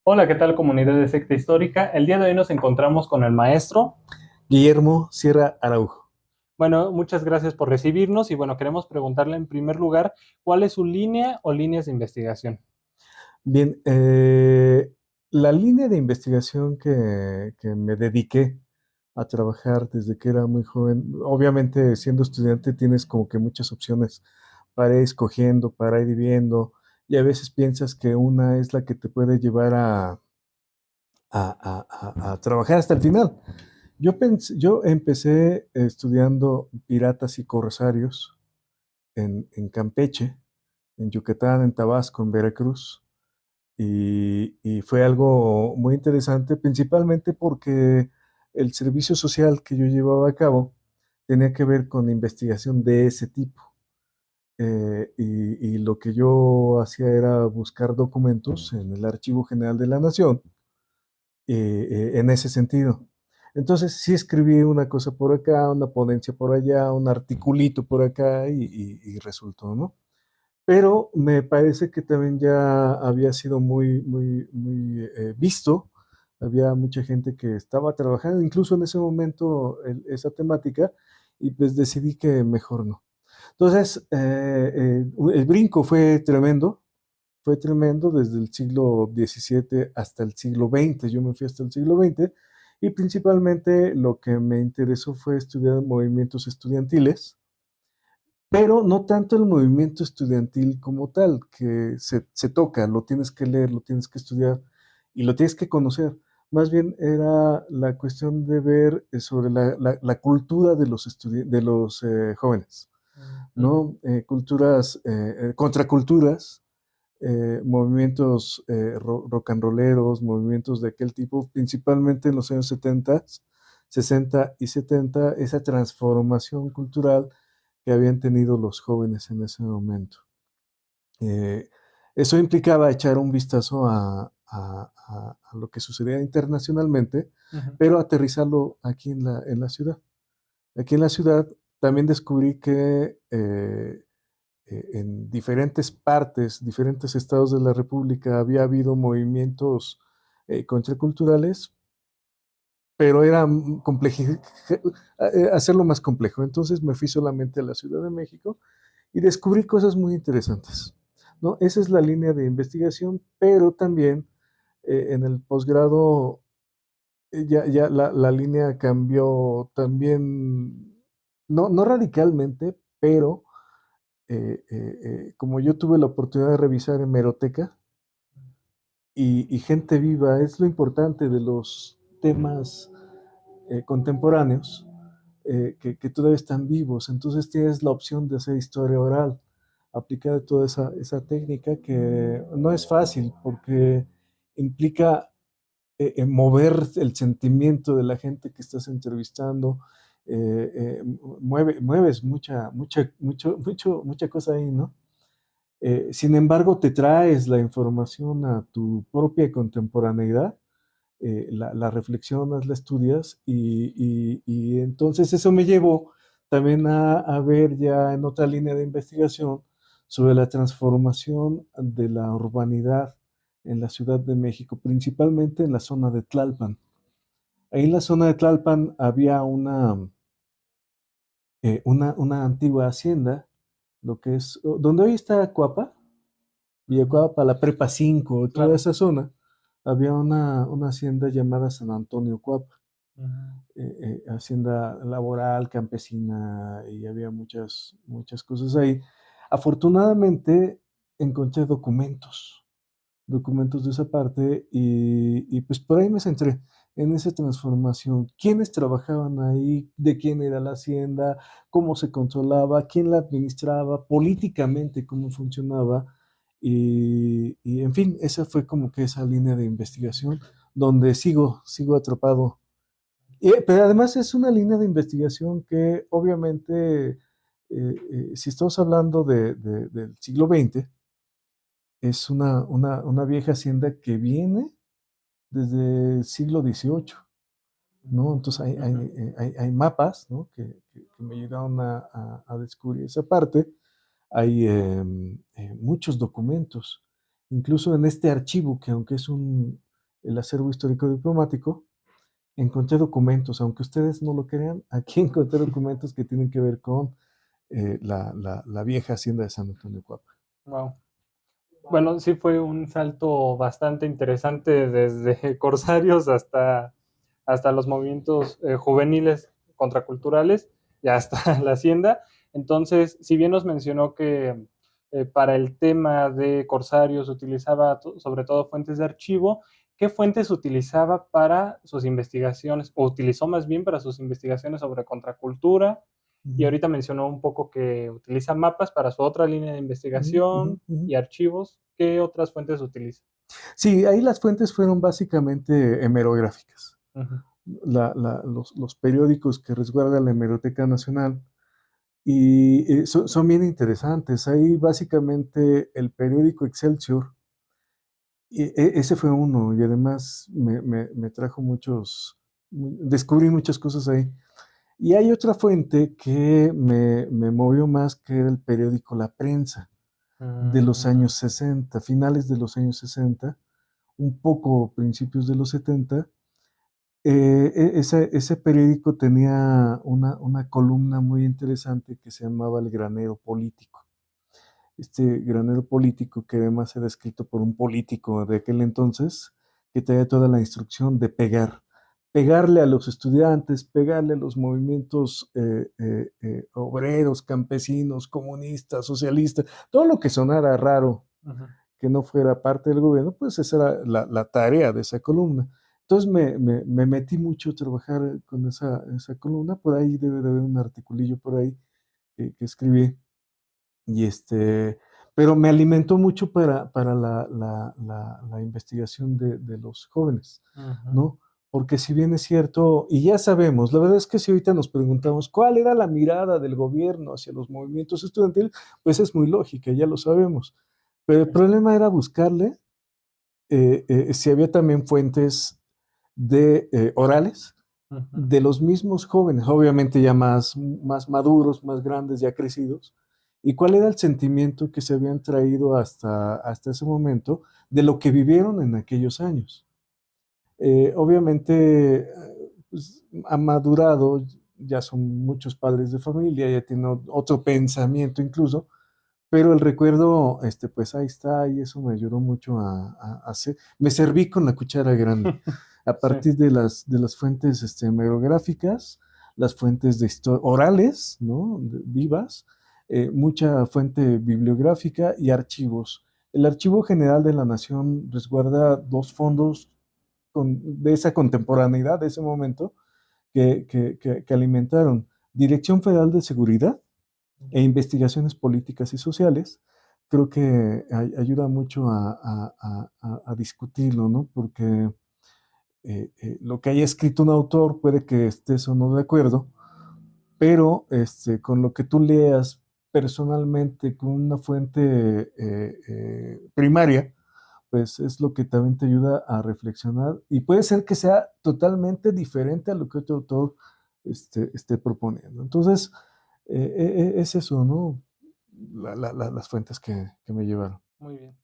Hola, ¿qué tal comunidad de secta histórica? El día de hoy nos encontramos con el maestro. Guillermo Sierra Araujo. Bueno, muchas gracias por recibirnos y bueno, queremos preguntarle en primer lugar, ¿cuál es su línea o líneas de investigación? Bien, la línea de investigación que me dediqué a trabajar desde que era muy joven, obviamente siendo estudiante tienes como que muchas opciones para ir escogiendo, para ir viendo, y a veces piensas que una es la que te puede llevar a trabajar hasta el final. Yo empecé estudiando piratas y corsarios en Campeche, en Yucatán, en Tabasco, en Veracruz. Y fue algo muy interesante, principalmente porque el servicio social que yo llevaba a cabo tenía que ver con investigación de ese tipo. Y lo que yo hacía era buscar documentos en el Archivo General de la Nación en ese sentido. Entonces sí escribí una cosa por acá, una ponencia por allá, un articulito por acá y resultó, ¿no? Pero me parece que también ya había sido muy visto. Había mucha gente que estaba trabajando incluso en ese momento esa temática y pues decidí que mejor no. Entonces, el brinco fue tremendo desde el siglo XVII hasta el siglo XX. Yo me fui hasta el siglo XX y principalmente lo que me interesó fue estudiar movimientos estudiantiles, pero no tanto el movimiento estudiantil como tal, que se toca, lo tienes que leer, lo tienes que estudiar y lo tienes que conocer. Más bien era la cuestión de ver sobre la cultura de los jóvenes, Ujú. ¿no? Culturas, contraculturas, movimientos rock and rolleros, movimientos de aquel tipo, principalmente en los años 70, 60 y 70, esa transformación cultural que habían tenido los jóvenes en ese momento. Eh, Eso implicaba echar un vistazo a lo que sucedía internacionalmente, Ujú. pero aterrizarlo aquí en la ciudad. Aquí en la ciudad también descubrí que en diferentes partes, diferentes estados de la República había habido movimientos contraculturales, pero era hacerlo más complejo. Entonces me fui solamente a la Ciudad de México y descubrí cosas muy interesantes, ¿no? Esa es la línea de investigación, pero también en el posgrado ya la línea cambió también, no radicalmente, pero como yo tuve la oportunidad de revisar hemeroteca y gente viva, es lo importante de los temas contemporáneos, que todavía están vivos. Entonces tienes la opción de hacer historia oral, aplicar toda esa técnica que no es fácil porque implica mover el sentimiento de la gente que estás entrevistando. Mueves mucha cosa ahí, ¿no? Sin embargo, te traes la información a tu propia contemporaneidad, la reflexionas, la estudias y entonces eso me llevó también a ver ya en otra línea de investigación sobre la transformación de la urbanidad en la Ciudad de México, principalmente en la zona de Tlalpan. Ahí en la zona de Tlalpan había una antigua hacienda, lo que es, donde hoy está Coapa, Ujú. Villacuapa, la Prepa 5, toda Claro. esa zona, había una hacienda llamada San Antonio Coapa, Ujú. hacienda laboral, campesina, y había muchas cosas ahí. Afortunadamente encontré documentos de esa parte y pues por ahí me centré en esa transformación. ¿Quiénes trabajaban ahí? ¿De quién era la hacienda? ¿Cómo se controlaba? ¿Quién la administraba? Políticamente, ¿cómo funcionaba? Y en fin, esa fue como que esa línea de investigación donde sigo atrapado. Pero además es una línea de investigación que obviamente, si estamos hablando del siglo XX, es una vieja hacienda que viene desde el siglo XVIII, ¿no? Entonces Ujú. hay mapas, ¿no? Que me ayudaron a descubrir esa parte. Hay muchos documentos, incluso en este archivo, que aunque es el acervo histórico diplomático, encontré documentos, aunque ustedes no lo crean, aquí encontré documentos que tienen que ver con la vieja hacienda de San Antonio Cuapa. Wow. Bueno, sí fue un salto bastante interesante desde corsarios hasta los movimientos juveniles contraculturales y hasta la hacienda. Entonces, si bien nos mencionó que para el tema de corsarios utilizaba sobre todo fuentes de archivo, ¿qué fuentes utilizaba para sus investigaciones, o utilizó más bien para sus investigaciones sobre contracultura? Y Ujú, ahorita mencionó un poco que utiliza mapas para su otra línea de ujú, ujú, investigación ujú. y archivos. ¿Qué otras fuentes utiliza? Sí, ahí las fuentes fueron básicamente hemerográficas. Ujú. Los periódicos que resguarda la Hemeroteca Nacional y son bien interesantes. Ahí básicamente el periódico Excelsior, ese fue uno, y además me trajo descubrí muchas cosas ahí. Y hay otra fuente que me movió más, que era el periódico La Prensa, de los Mm, años 60, finales de los años 60, un poco principios de los 70. Ese periódico tenía una columna muy interesante que se llamaba El Granero Político. Este granero político, que además era escrito por un político de aquel entonces, que traía toda la instrucción de pegarle a los estudiantes, pegarle a los movimientos obreros, campesinos, comunistas, socialistas, todo lo que sonara raro, ujú. que no fuera parte del gobierno, pues esa era la tarea de esa columna. Entonces me metí mucho a trabajar con esa columna, por ahí debe de haber un articulillo por ahí que escribí, y pero me alimentó mucho para la investigación de los jóvenes, Ujú. ¿no? Porque si bien es cierto, y ya sabemos, la verdad es que si ahorita nos preguntamos cuál era la mirada del gobierno hacia los movimientos estudiantiles, pues es muy lógica, ya lo sabemos. Pero el Sí. problema era buscarle si había también fuentes orales Ujú. de los mismos jóvenes, obviamente ya más maduros, más grandes, ya crecidos, y cuál era el sentimiento que se habían traído hasta ese momento de lo que vivieron en aquellos años. Obviamente, pues, han madurado, ya son muchos padres de familia, ya tienen otro pensamiento incluso, pero el recuerdo, pues ahí está, y eso me ayudó mucho a hacer. Me serví con la cuchara grande, a Sí. partir de las fuentes hemerográficas, las fuentes orales, ¿no? Vivas, mucha fuente bibliográfica y archivos. El Archivo General de la Nación resguarda dos fondos de esa contemporaneidad, de ese momento, que alimentaron Dirección Federal de Seguridad e investigaciones políticas y sociales. Creo que ayuda mucho a discutirlo, ¿no? Porque lo que haya escrito un autor puede que estés o no de acuerdo, pero con lo que tú leas personalmente, con una fuente primaria, pues es lo que también te ayuda a reflexionar, y puede ser que sea totalmente diferente a lo que otro autor esté proponiendo. Entonces, es eso, ¿no? Las fuentes que me llevaron. Muy bien.